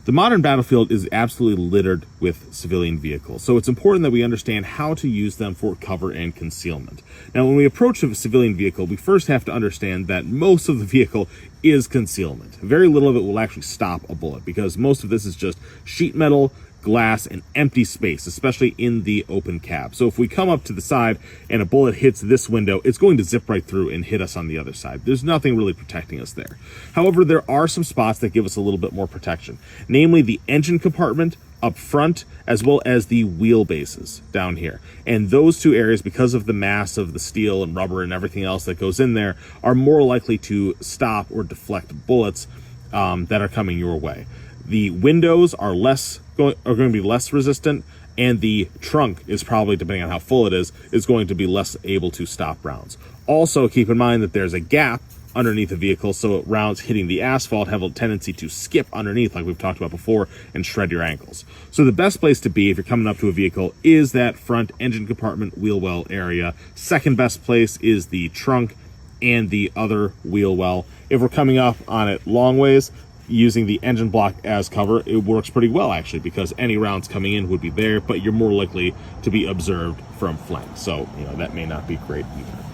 The modern battlefield is absolutely littered with civilian vehicles, so it's important that we understand how to use them for cover and concealment. Now, when we approach a civilian vehicle, we first have to understand that most of the vehicle is concealment. Very little of it will actually stop a bullet, because most of this is just sheet metal, glass, and empty space, especially in the open cab. So if we come up to the side and a bullet hits this window, it's going to zip right through and hit us on the other side. There's nothing really protecting us there. However, there are some spots that give us a little bit more protection, namely the engine compartment up front, as well as the wheelbases down here. And those two areas, because of the mass of the steel and rubber and everything else that goes in there, are more likely to stop or deflect bullets that are coming your way. The windows are going to be less resistant, and the trunk is probably, depending on how full it is going to be less able to stop rounds. Also, keep in mind that there's a gap underneath the vehicle, so rounds hitting the asphalt have a tendency to skip underneath, like we've talked about before, and shred your ankles. So the best place to be if you're coming up to a vehicle is that front engine compartment wheel well area. Second best place is the trunk and the other wheel well. If we're coming up on it long ways, using the engine block as cover, it works pretty well actually, because any rounds coming in would be there, but you're more likely to be observed from flank. So, that may not be great either.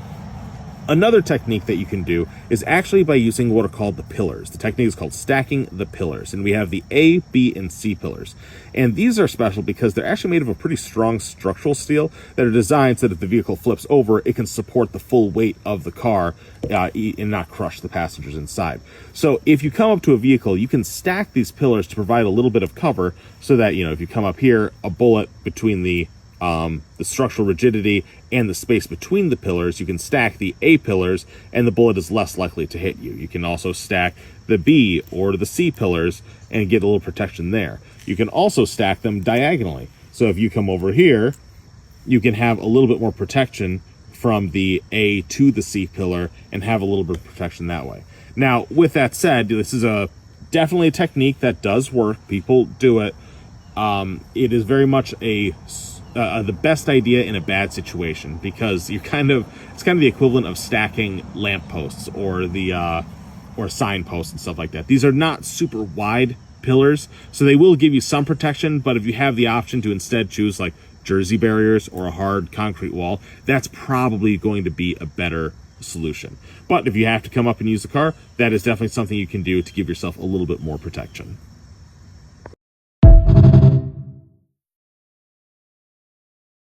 Another technique that you can do is actually by using what are called the pillars. The technique is called stacking the pillars, and we have the A, B, and C pillars. And these are special because they're actually made of a pretty strong structural steel that are designed so that if the vehicle flips over, it can support the full weight of the car and not crush the passengers inside. So if you come up to a vehicle, you can stack these pillars to provide a little bit of cover so that, if you come up here, a bullet between the structural rigidity and the space between the pillars, you can stack the A pillars and the bullet is less likely to hit you. You can also stack the B or the C pillars and get a little protection there. You can also stack them diagonally. So if you come over here, you can have a little bit more protection from the A to the C pillar and have a little bit of protection that way. Now, with that said, this is definitely a technique that does work. People do it. It is very much the best idea in a bad situation, because it's kind of the equivalent of stacking lampposts or signposts and stuff like that. These are not super wide pillars, so they will give you some protection, but if you have the option to instead choose like jersey barriers or a hard concrete wall, that's probably going to be a better solution. But if you have to come up and use the car, that is definitely something you can do to give yourself a little bit more protection.